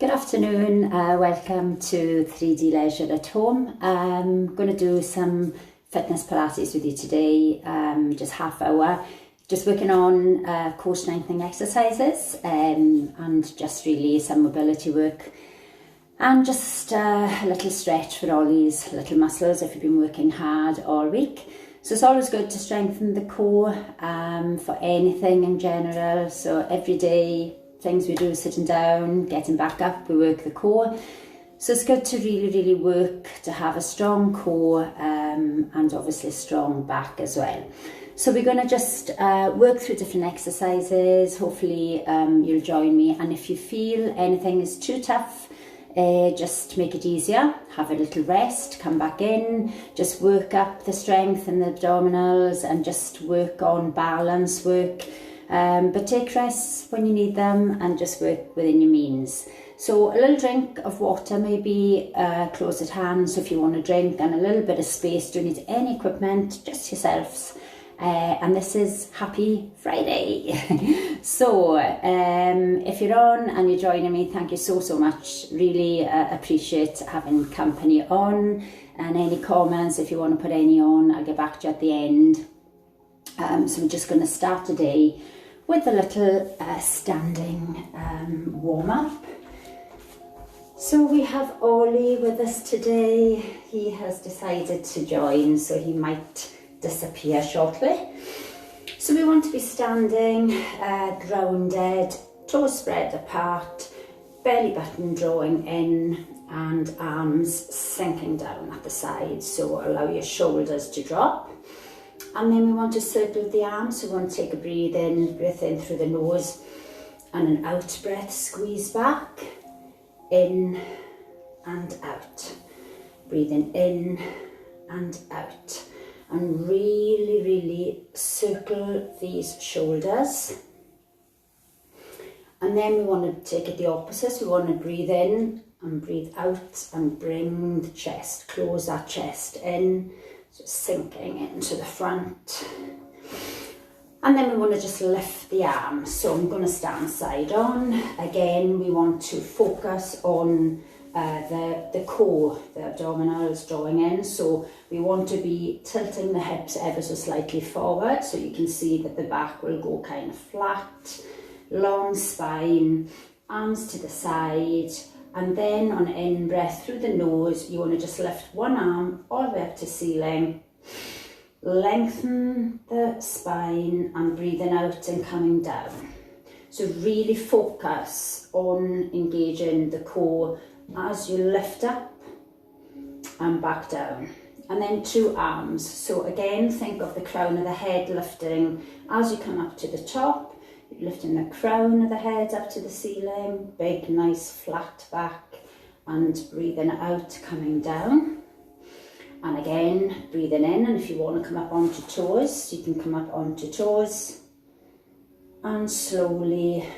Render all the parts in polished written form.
Good afternoon, welcome to 3D Leisure at Home. I'm going to do some fitness Pilates with you today, just half hour, just working on core strengthening exercises and just really some mobility work and just a little stretch for all these little muscles if you've been working hard all week. So it's always good to strengthen the core for anything in general, so every day things we do sitting down, getting back up, we work the core. So it's good to really work to have a strong core and obviously a strong back as well. So we're going to just work through different exercises. Hopefully you'll join me, and if you feel anything is too tough, just make it easier, have a little rest, come back in, just work up the strength in the abdominals and just work on balance work. But take rests when you need them and just work within your means. So a little drink of water maybe close at hand, so if you want to drink, and a little bit of space, don't need any equipment, just yourselves. And this is Happy Friday. So if you're on and you're joining me, thank you so much. Really appreciate having company on, and any comments, if you want to put any on, I'll get back to you at the end. So we're just going to start today with a little standing warm-up. So we have Ollie with us today. He has decided to join, so he might disappear shortly. So we want to be standing grounded, toes spread apart, belly button drawing in and arms sinking down at the sides, so allow your shoulders to drop. And then we want to circle the arms, so we want to take a breath in through the nose, and an out breath, squeeze back, in and out. Breathing in and out. And really circle these shoulders. And then we want to take it the opposite, so we want to breathe in and breathe out and bring the chest, close that chest in. So sinking into the front. And then we want to just lift the arms. So I'm going to stand side on. Again, we want to focus on the core, the abdominals drawing in. So we want to be tilting the hips ever so slightly forward, so you can see that the back will go kind of flat, long spine, arms to the side. And then on in breath through the nose, you want to just lift one arm all the way up to ceiling, lengthen the spine, and breathing out and coming down. So really focus on engaging the core as you lift up and back down. And then two arms. So again, think of the crown of the head lifting as you come up to the top. You're lifting the crown of the head up to the ceiling, big, nice, flat back, and breathing out, coming down. And again, breathing in, and if you want to come up onto toes, you can come up onto toes. And slowly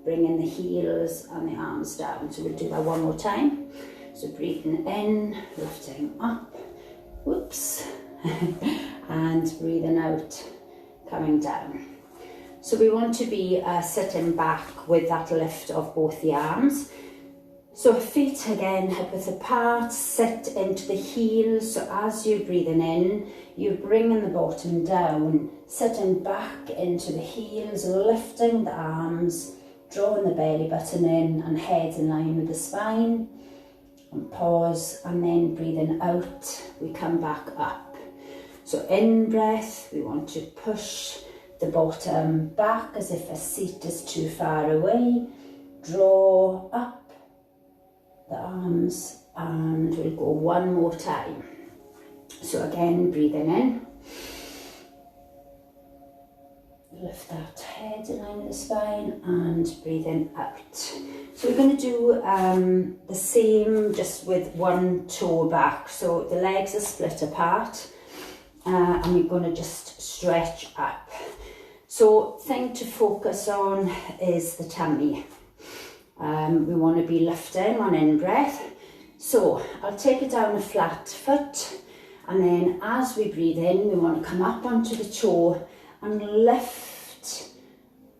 bringing the heels and the arms down. So we'll do that one more time. So breathing in, lifting up, whoops, and breathing out, coming down. So we want to be sitting back with that lift of both the arms. So feet again, hip width apart, sit into the heels. So as you're breathing in, you're bringing the bottom down, sitting back into the heels, lifting the arms, drawing the belly button in and head in line with the spine. And pause, and then breathing out, we come back up. So in breath, we want to push the bottom back as if a seat is too far away. Draw up the arms, and we'll go one more time. So again, breathing in. Lift that head in line with the spine, and breathing out. So we're going to do the same, just with one toe back. So the legs are split apart, and we're going to just stretch up. So thing to focus on is the tummy. We want to be lifting on in breath. So I'll take it down a flat foot, and then as we breathe in, we want to come up onto the toe and lift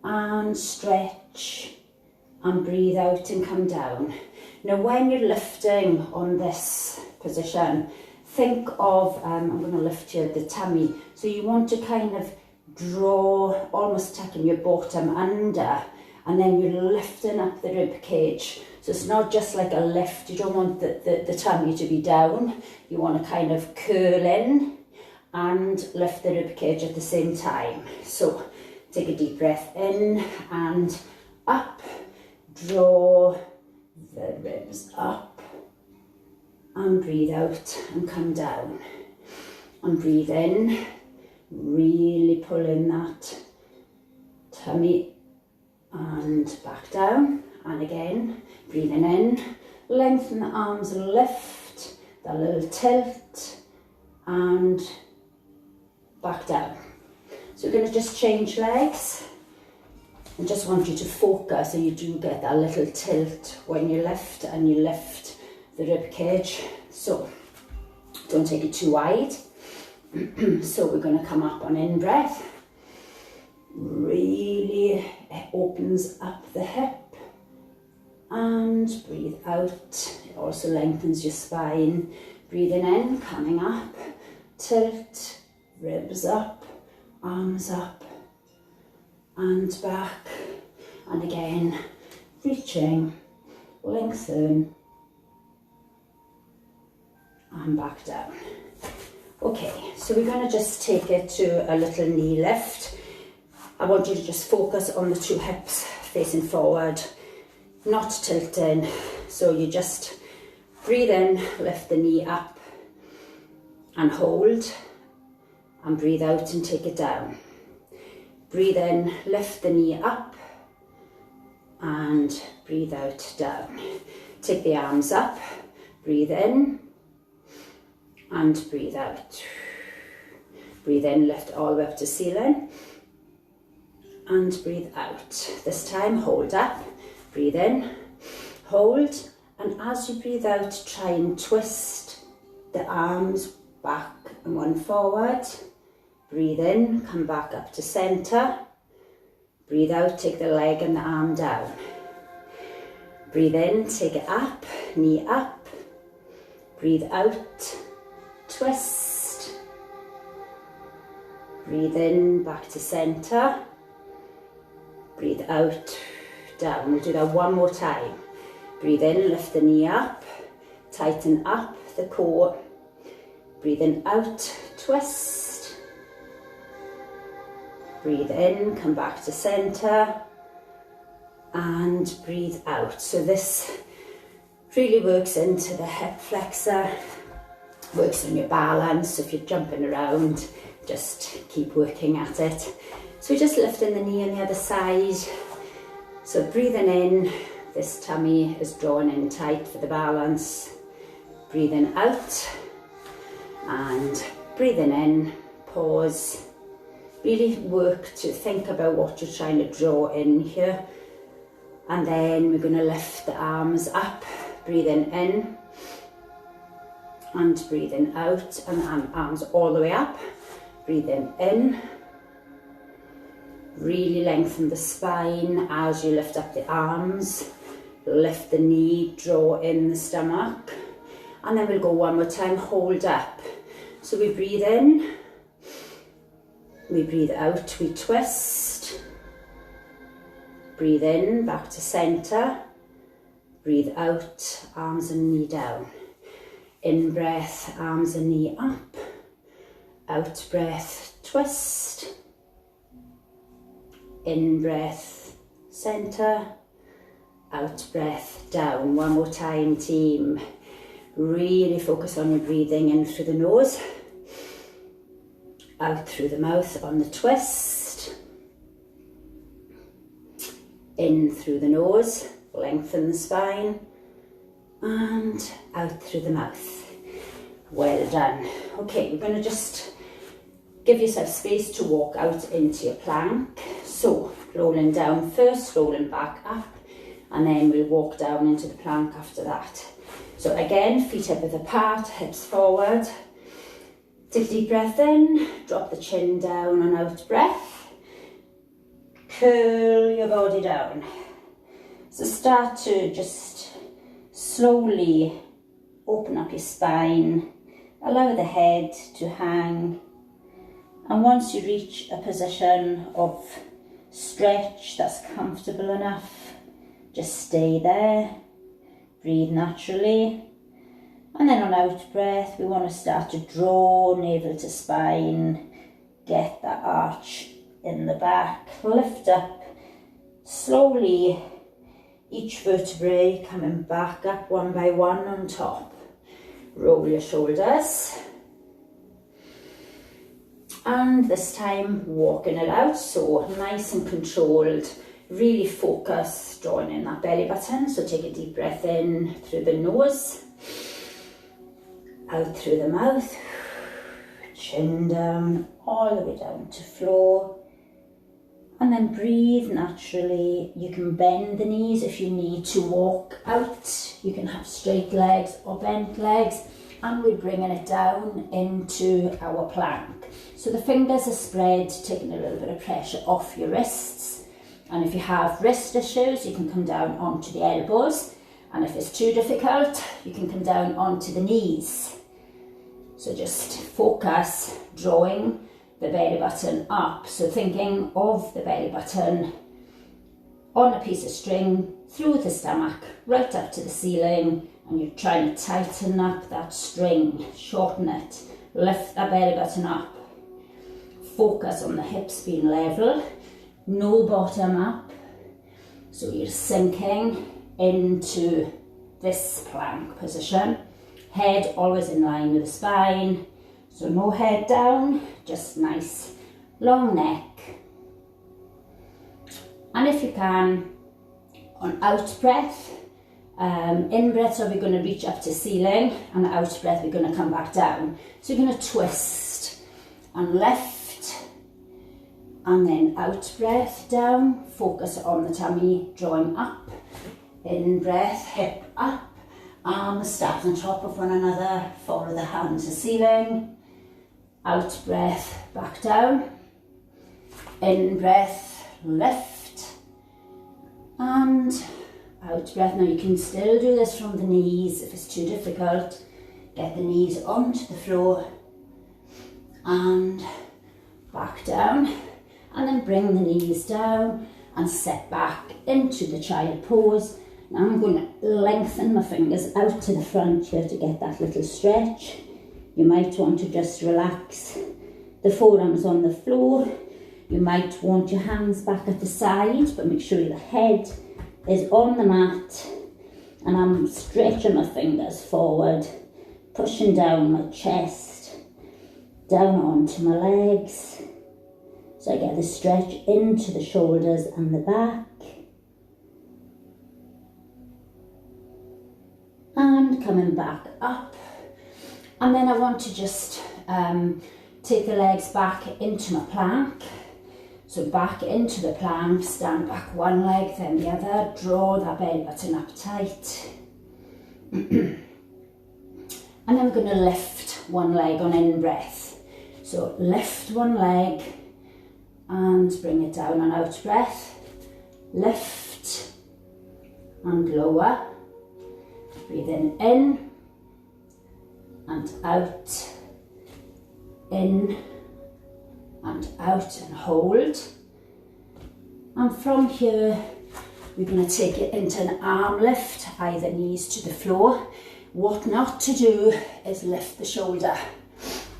and stretch and breathe out and come down. Now when you're lifting on this position, think of, I'm going to lift here the tummy, so you want to kind of draw, almost tucking your bottom under, and then you're lifting up the rib cage. So it's not just like a lift, you don't want the tummy to be down, you want to kind of curl in and lift the rib cage at the same time. So take a deep breath in and up, draw the ribs up, and breathe out and come down. And breathe in, really pull in that tummy and back down. And again, breathing in, lengthen the arms, lift, that little tilt, and back down. So we're going to just change legs. I just want you to focus so you do get that little tilt when you lift, and you lift the rib cage. So don't take it too wide. So we're going to come up on in breath. Really opens up the hip. And breathe out. It also lengthens your spine. Breathing in, coming up, tilt, ribs up, arms up, and back. And again, reaching, lengthen, and back down. Okay, so we're going to just take it to a little knee lift. I want you to just focus on the two hips facing forward, not tilting. So you just breathe in, lift the knee up and hold, and breathe out and take it down. Breathe in, lift the knee up, and breathe out, down. Take the arms up, breathe in, and breathe out. Breathe in, lift all the way up to ceiling, and breathe out. This time, hold up, breathe in, hold, and as you breathe out, try and twist the arms back and one forward. Breathe in, come back up to centre. Breathe out, take the leg and the arm down. Breathe in, take it up, knee up. Breathe out, twist. Breathe in, back to centre. Breathe out, down. We'll do that one more time. Breathe in, lift the knee up, tighten up the core. Breathe in, out, twist. Breathe in, come back to centre, and breathe out. So this really works into the hip flexor, works on your balance. If you're jumping around, just keep working at it. So we're just lifting the knee on the other side. So breathing in, this tummy is drawn in tight for the balance. Breathing out, and breathing in, pause. Really work to think about what you're trying to draw in here. And then we're going to lift the arms up, breathing in, and breathing out, and arms all the way up. Breathing in. Really lengthen the spine as you lift up the arms. Lift the knee, draw in the stomach. And then we'll go one more time, hold up. So we breathe in, we breathe out, we twist. Breathe in, back to centre. Breathe out, arms and knee down. In breath, arms and knee up. Out breath, twist. In breath, centre. Out breath, down. One more time, team. Really focus on your breathing in through the nose. Out through the mouth on the twist. In through the nose, lengthen the spine. And out through the mouth. Well done. Okay, we're going to just give yourself space to walk out into your plank. So, rolling down first, rolling back up, and then we'll walk down into the plank after that. So again, feet hip width apart, hips forward. Take a deep breath in, drop the chin down and out breath. Curl your body down. So start to just slowly open up your spine, allow the head to hang, and once you reach a position of stretch that's comfortable enough, just stay there, breathe naturally, and then on out breath we want to start to draw navel to spine, get that arch in the back, lift up slowly, each vertebrae coming back up one by one on top. Roll your shoulders. And this time walking it out, so nice and controlled, really focus, drawing in that belly button. So take a deep breath in through the nose, out through the mouth, chin down, all the way down to floor. And then breathe naturally. You can bend the knees if you need to walk out. You can have straight legs or bent legs. And we're bringing it down into our plank. So the fingers are spread, taking a little bit of pressure off your wrists. And if you have wrist issues, you can come down onto the elbows. And if it's too difficult, you can come down onto the knees. So just focus, drawing the belly button up. So thinking of the belly button on a piece of string, through the stomach, right up to the ceiling, and you're trying to tighten up that string, shorten it, lift that belly button up. Focus on the hips being level, no bottom up. So you're sinking into this plank position. Head always in line with the spine. So no head down, just nice long neck. And if you can, on out breath, in breath, so we're going to reach up to ceiling, and out breath, we're going to come back down. So you're going to twist and lift, and then out breath down, focus on the tummy, drawing up. In breath, hip up, arms stacked on top of one another, follow the hands to ceiling. Out breath, back down. In breath, lift. And out breath. Now you can still do this from the knees if it's too difficult. Get the knees onto the floor. And back down. And then bring the knees down and set back into the child pose. Now I'm going to lengthen my fingers out to the front here to get that little stretch. You might want to just relax the forearms on the floor. You might want your hands back at the side, but make sure the head is on the mat. And I'm stretching my fingers forward, pushing down my chest, down onto my legs. So I get the stretch into the shoulders and the back. And coming back up. And then I want to just take the legs back into my plank. So back into the plank, stand back one leg, then the other, draw that belly button up tight. And then we're going to lift one leg on in breath. So lift one leg and bring it down on out breath. Lift and lower. Breathing in and out, in and out, and hold. And from here we're going to take it into an arm lift, either knees to the floor. What not to do is lift the shoulder.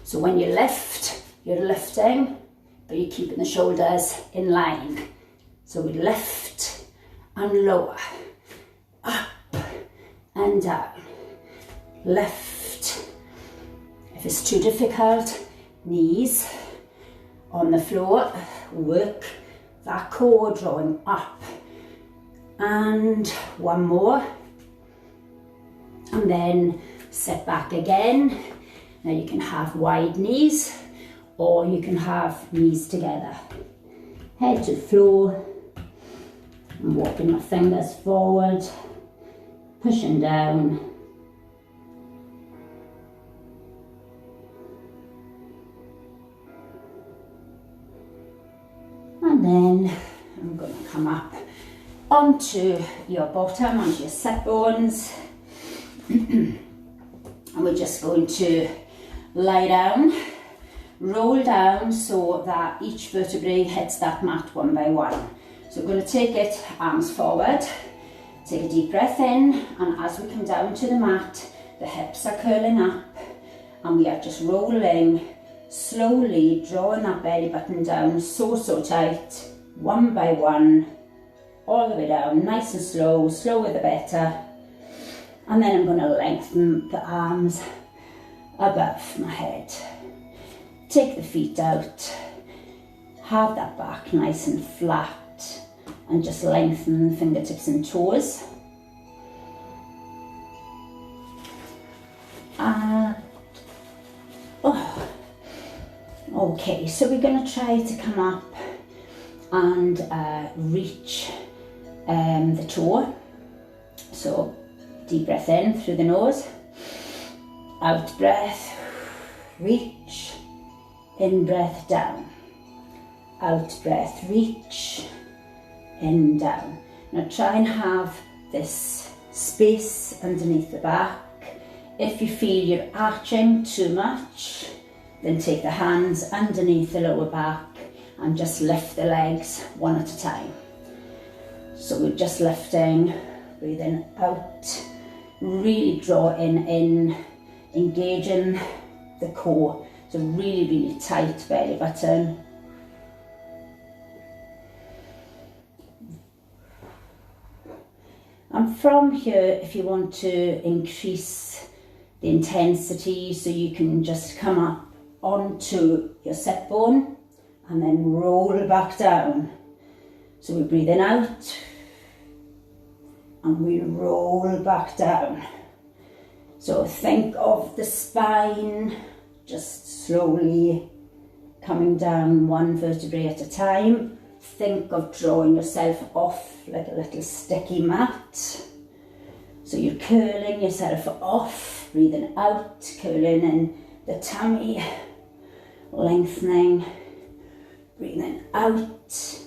So when you lift, you're lifting, but you're keeping the shoulders in line. So we lift and lower, up and down, lift. If it's too difficult, knees on the floor, work that core, drawing up. And one more. And then sit back again. Now you can have wide knees or you can have knees together. Head to the floor. I'm walking my fingers forward, pushing down. And then I'm going to come up onto your bottom, onto your sit bones. And we're just going to lie down, roll down so that each vertebrae hits that mat one by one. So we're going to take it, arms forward, take a deep breath in, and as we come down to the mat, the hips are curling up, and we are just rolling, slowly drawing that belly button down so tight, one by one, all the way down, nice and slow, slower the better. And then I'm going to lengthen the arms above my head. Take the feet out, have that back nice and flat, and just lengthen the fingertips and toes. Okay, so we're going to try to come up and reach the toe. So deep breath in through the nose, out breath, reach, in breath down, out breath, reach, in down. Now try and have this space underneath the back. If you feel you're arching too much, then take the hands underneath the lower back and just lift the legs one at a time. So we're just lifting, breathing out, really draw in, engaging the core. So really tight belly button. And from here, if you want to increase the intensity, so you can just come up onto your sit bone and then roll back down. So we're breathing out and we roll back down. So think of the spine just slowly coming down one vertebrae at a time. Think of drawing yourself off like a little sticky mat. So you're curling yourself off, breathing out, curling in the tummy, lengthening, breathing out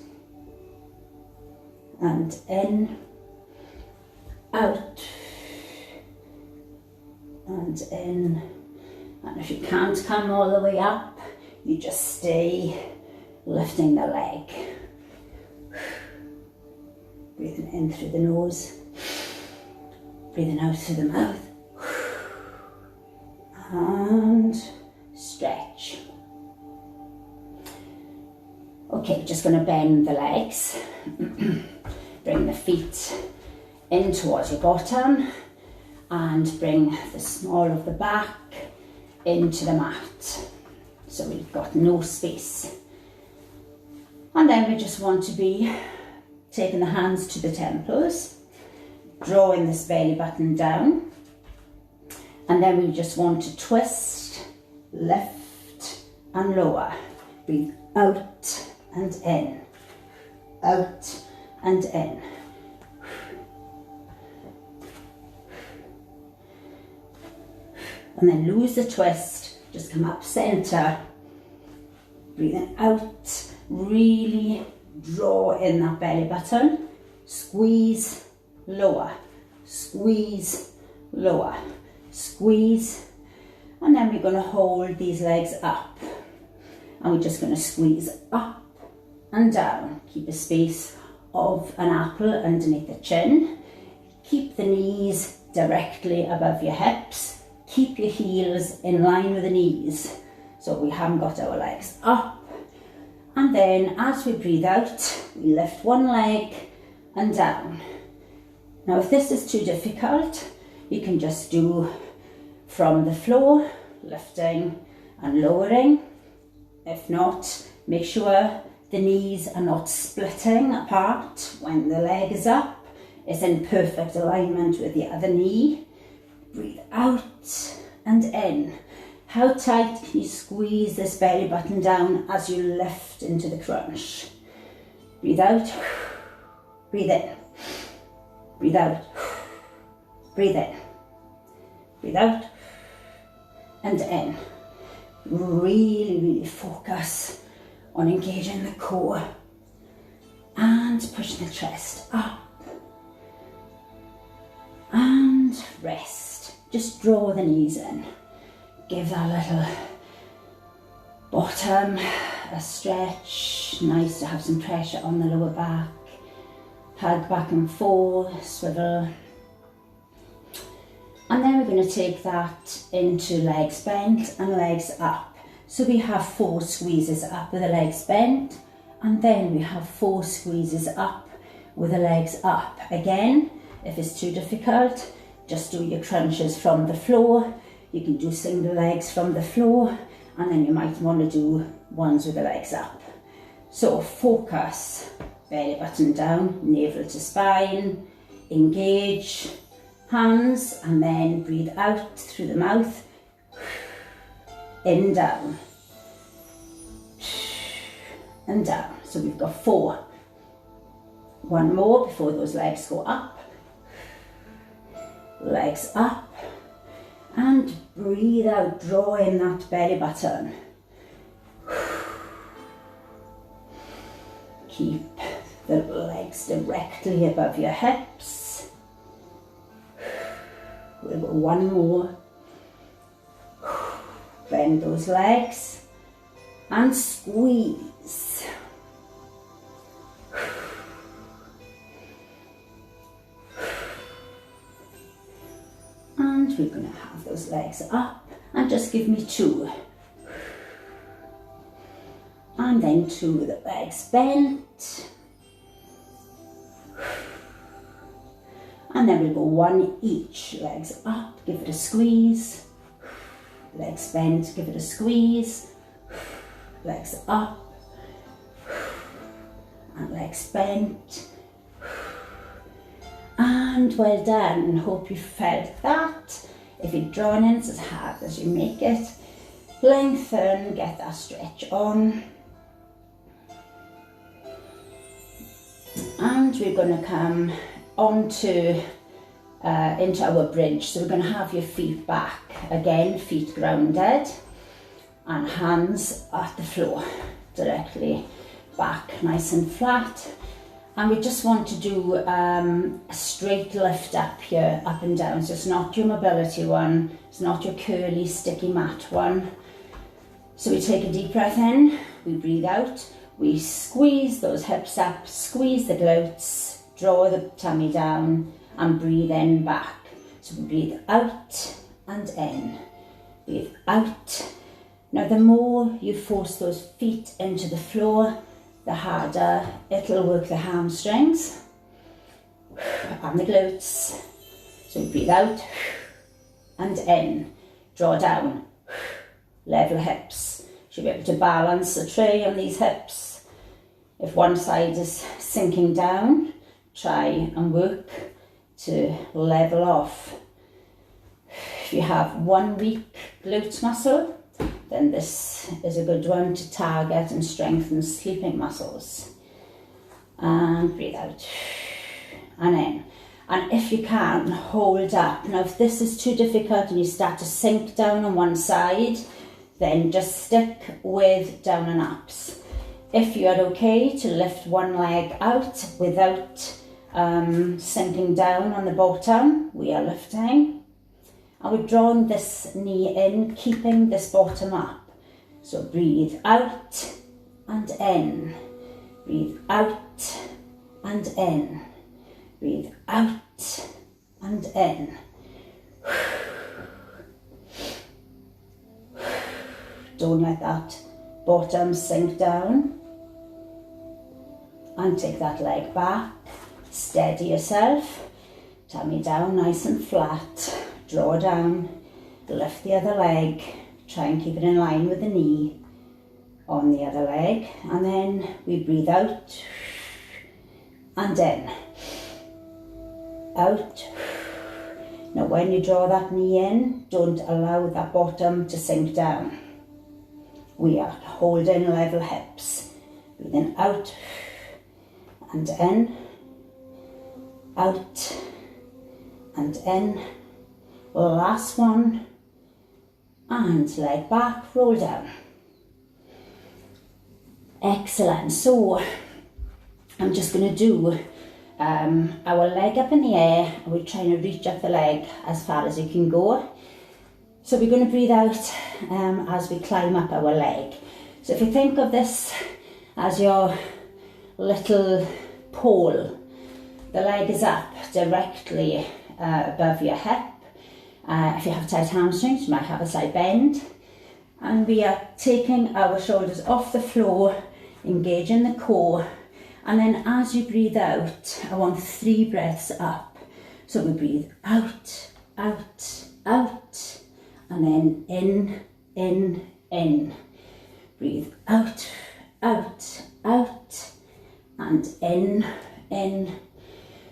and in, out and in. And if you can't come all the way up, you just stay lifting the leg. Breathing in through the nose, breathing out through the mouth, and stretch. Okay, just going to bend the legs, bring the feet in towards your bottom, and bring the small of the back into the mat. So we've got no space. And then we just want to be taking the hands to the temples, drawing this belly button down, and then we just want to twist, lift and lower. Breathe out and in, out and in. And then lose the twist, just come up center, breathing out, really draw in that belly button, squeeze, lower, squeeze, lower, squeeze, and then we're going to hold these legs up, and we're just going to squeeze up and down. Keep a space of an apple underneath the chin, keep the knees directly above your hips, keep your heels in line with the knees so we haven't got our legs up. And then as we breathe out, we lift one leg and down. Now if this is too difficult, you can just do from the floor, lifting and lowering. If not, make sure the knees are not splitting apart when the leg is up. It's in perfect alignment with the other knee. Breathe out and in. How tight can you squeeze this belly button down as you lift into the crunch? Breathe out, breathe in, breathe out, breathe in, breathe out and in. Really focus on engaging the core and pushing the chest up and rest. Just draw the knees in. Give that little bottom a stretch. Nice to have some pressure on the lower back. Hug back and forth, swivel. And then we're going to take that into legs bent and legs up. So we have 4 squeezes up with the legs bent, and then we have 4 squeezes up with the legs up. Again, if it's too difficult, just do your crunches from the floor. You can do single legs from the floor, and then you might want to do ones with the legs up. So focus, belly button down, navel to spine, engage, hands, and then breathe out through the mouth, in, down, and down. So we've got 4. One more before those legs go up. Legs up, and breathe out, draw in that belly button. Keep the legs directly above your hips. We'll go one more. Bend those legs and squeeze. And we're going to have those legs up, and just give me 2. And then 2 with the legs bent. And then we'll go 1 each. Legs up, give it a squeeze. Legs bent, give it a squeeze. Legs up. And legs bent. And well done. Hope you felt that. If you're drawing in, it's as hard as you make it. Lengthen, get that stretch on. And we're going to come onto into our bridge. So we're going to have your feet back. Again, feet grounded and hands at the floor, directly back, nice and flat. And we just want to do a straight lift up here, up and down. So it's not your mobility one, it's not your curly, sticky mat one. So we take a deep breath in, we breathe out, we squeeze those hips up, squeeze the glutes, draw the tummy down, and breathe in back. So we breathe out and in, breathe out. Now the more you force those feet into the floor, the harder it'll work the hamstrings and the glutes. So we breathe out and in, draw down, level hips. Should be able to balance the tray on these hips. If one side is sinking down, try and work to level off. If you have one weak glute muscle, then this is a good one to target and strengthen sleeping muscles. And breathe out and in. And if you can, hold up. Now if this is too difficult and you start to sink down on one side, then just stick with down and ups. If you are okay to lift one leg out without sinking down on the bottom, we are lifting. And we're drawing this knee in, keeping this bottom up. So breathe out and in. Breathe out and in. Breathe out and in. Don't let that bottom sink down. And take that leg back. Steady yourself. Tummy down nice and flat. Draw down, lift the other leg, try and keep it in line with the knee on the other leg, and then we breathe out and in, out. Now when you draw that knee in, don't allow that bottom to sink down. We are holding level hips, breathing out and in, out and in. Last one, and leg back, roll down. Excellent. So I'm just going to do our leg up in the air, and we're trying to reach up the leg as far as you can go. So we're going to breathe out as we climb up our leg. So if you think of this as your little pole, the leg is up directly above your hip. If you have tight hamstrings, you might have a slight bend. And we are taking our shoulders off the floor, engaging the core. And then as you breathe out, I want 3 breaths up. So we breathe out, out, out. And then in. Breathe out, out, out. And in.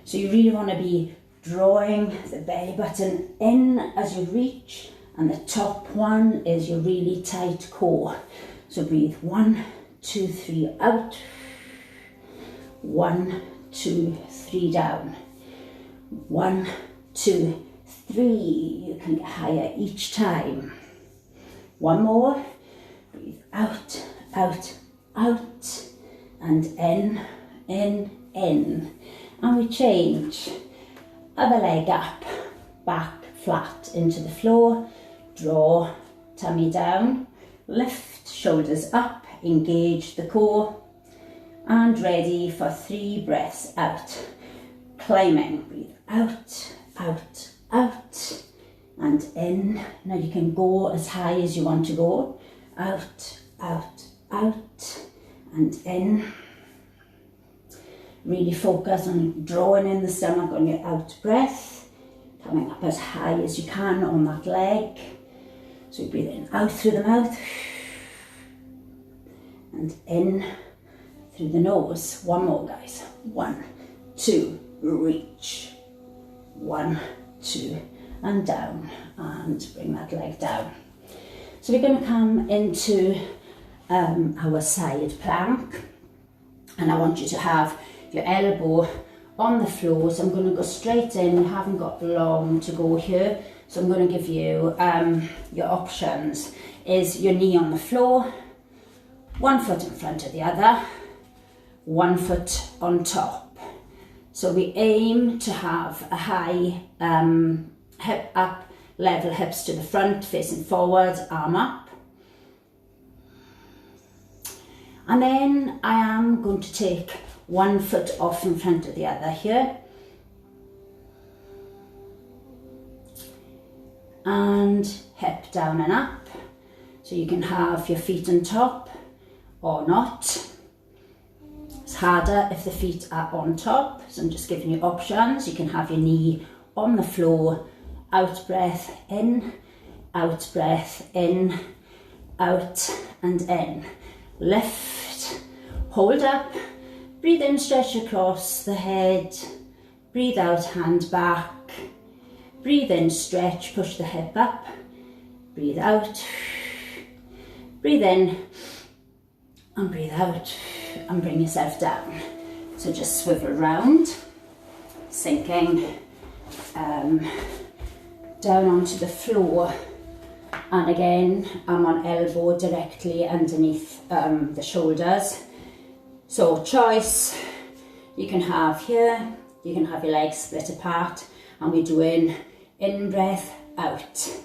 So you really want to be drawing the belly button in as you reach. And the top one is your really tight core. So breathe 1, 2, 3 out. 1, 2, 3 down. 1, 2, 3. You can get higher each time. One more. Breathe out, out, out. And in. And we change. Other leg up, back flat into the floor. Draw tummy down, lift shoulders up, engage the core, and ready for 3 breaths out. Climbing, breathe out, out, out, and in. Now you can go as high as you want to go. Out, out, out, and in. Really focus on drawing in the stomach on your out breath, coming up as high as you can on that leg. So we breathe in, out through the mouth, and in through the nose. One more, guys. 1, 2, reach. 1, 2, and down, and bring that leg down. So we're going to come into our side plank, and I want you to have your elbow on the floor. So I'm going to go straight in. You haven't got long to go here. So I'm going to give you your options. Is your knee on the floor, 1 foot in front of the other, 1 foot on top. So we aim to have a high hip up, level hips to the front, facing forward, arm up. And then I am going to take 1 foot off in front of the other here. And hip down and up. So you can have your feet on top or not. It's harder if the feet are on top. So I'm just giving you options. You can have your knee on the floor, out breath in, out breath in, out and in. Lift, hold up, breathe in, stretch across the head, breathe out, hand back. Breathe in, stretch, push the hip up. Breathe out. Breathe in and breathe out and bring yourself down. So just swivel around, sinking down onto the floor. And again, I'm on elbow directly underneath the shoulders. So choice, you can have here, you can have your legs split apart, and we're doing in breath, out,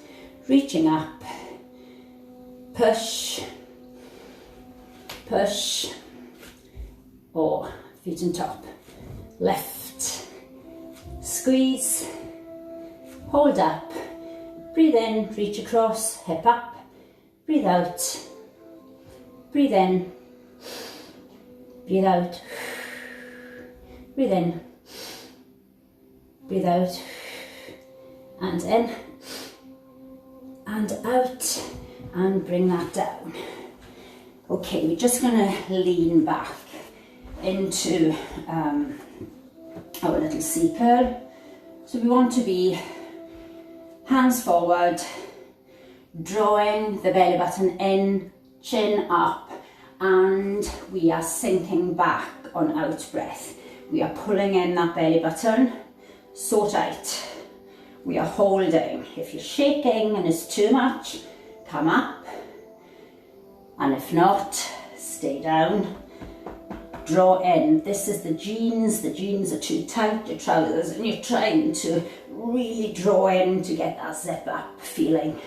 reaching up, push, push, or feet on top, lift, squeeze, hold up, breathe in, reach across, hip up, breathe out, breathe in, breathe out, breathe in, breathe out, and in, and out, and bring that down. Okay, we're just going to lean back into our little C curl. So we want to be hands forward, drawing the belly button in, chin up, and we are sinking back on out breath. We are pulling in that belly button so tight. We are holding. If you're shaking and it's too much, come up. And if not, stay down. draw in. This is the jeans are too tight, your trousers, and you're trying to really draw in to get that zip up feeling.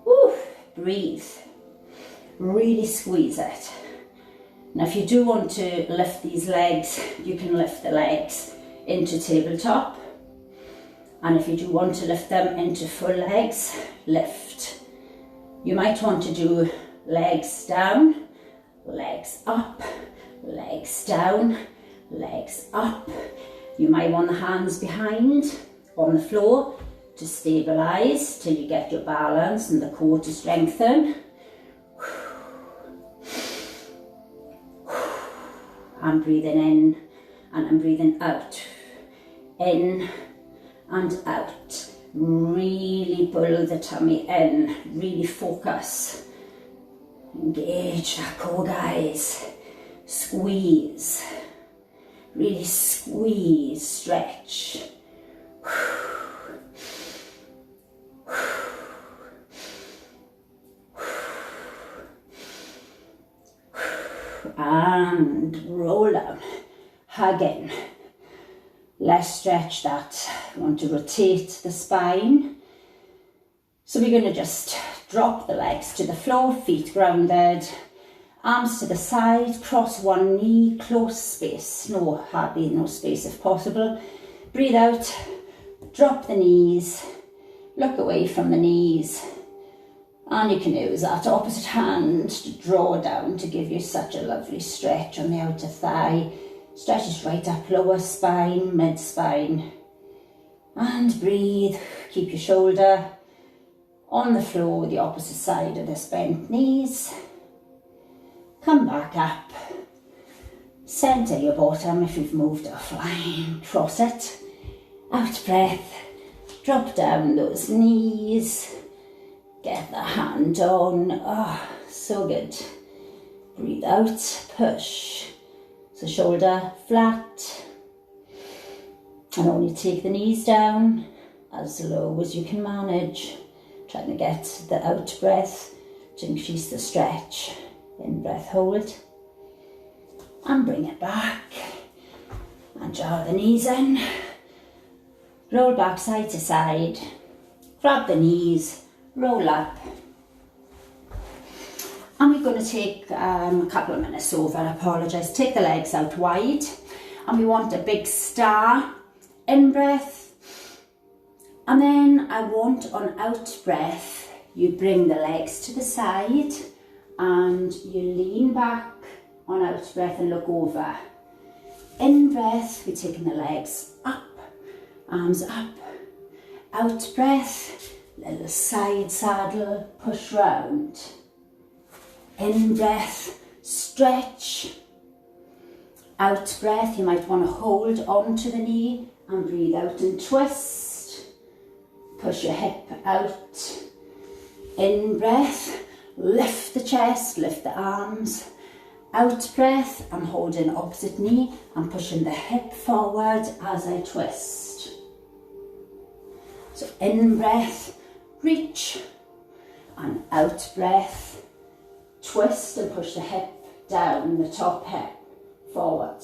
Woo, breathe, really squeeze it. Now if you do want to lift these legs, you can lift the legs into tabletop, and if you do want to lift them into full legs, lift. You might want to do legs down, legs up, legs down, legs up. You might want the hands behind on the floor to stabilise till you get your balance and the core to strengthen. I'm breathing in and I'm breathing out. In and out. Really pull the tummy in, really focus. Engage that core, guys. Squeeze. Really squeeze, stretch. And roll down. Hugging. Let's stretch that. We want to rotate the spine. So we're going to just drop the legs to the floor, feet grounded, arms to the side, cross one knee, close space, hardly no space if possible. Breathe out, drop the knees, look away from the knees, and you can use that opposite hand to draw down to give you such a lovely stretch on the outer thigh. Stretches right up, lower spine, mid spine, and breathe. Keep your shoulder on the floor, the opposite side of this bent knees. Come back up, centre your bottom if you've moved offline, cross it, out breath, drop down those knees, get the hand on, so good. Breathe out, push. So shoulder flat, and only take the knees down as low as you can manage, trying to get the out breath to increase the stretch. In breath, hold, and bring it back, and draw the knees in, roll back side to side, grab the knees, roll up. And we're going to take a couple of minutes over, I apologise. Take the legs out wide, and we want a big star, in breath, and then I want on out breath, you bring the legs to the side, and you lean back on out breath and look over. In breath, we're taking the legs up, arms up, out breath, little side saddle, push round. In breath, stretch. Out breath, you might want to hold onto the knee and breathe out and twist. Push your hip out. In breath, lift the chest, lift the arms. Out breath, I'm holding opposite knee and pushing the hip forward as I twist. So in breath, reach, and out breath, twist and push the hip down, the top hip forward.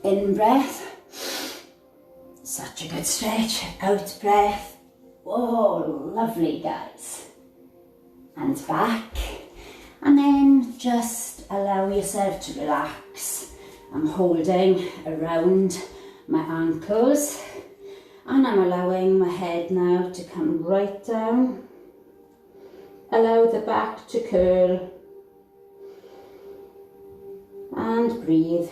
In breath, such a good stretch. Out breath, oh, lovely, guys. And back, and then just allow yourself to relax. I'm holding around my ankles, and I'm allowing my head now to come right down. Allow the back to curl, and breathe.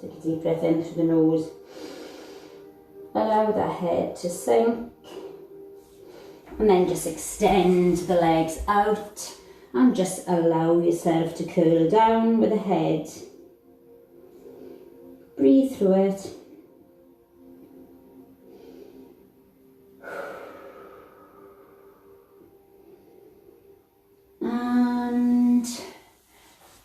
Take a deep breath in through the nose. Allow the head to sink, and then just extend the legs out and just allow yourself to curl down with the head. Breathe through it. And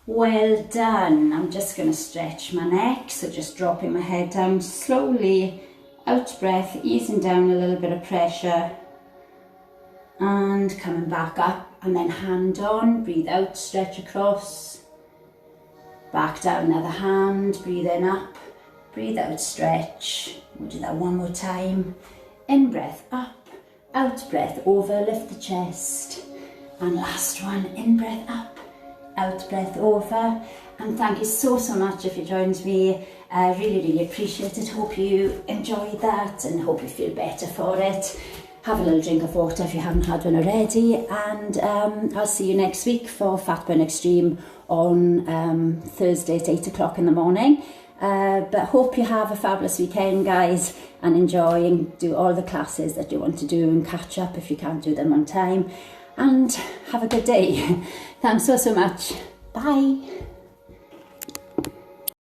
well done. I'm just going to stretch my neck, so just dropping my head down slowly, out breath, easing down a little bit of pressure, and coming back up, and then hand on, breathe out, stretch across, Back down, other hand, breathe in up, breathe out, stretch. We'll do that one more time. In breath up, out breath over, lift the chest. And last one, in breath up, out breath over. And thank you so much if you joined me. I really appreciate it. Hope you enjoyed that and hope you feel better for it. Have a little drink of water if you haven't had one already, and I'll see you next week for Fat Burn Extreme on Thursday at 8 o'clock in the morning. But hope you have a fabulous weekend, guys, and enjoy and do all the classes that you want to do and catch up if you can't do them on time. And have a good day. Thanks so much. Bye.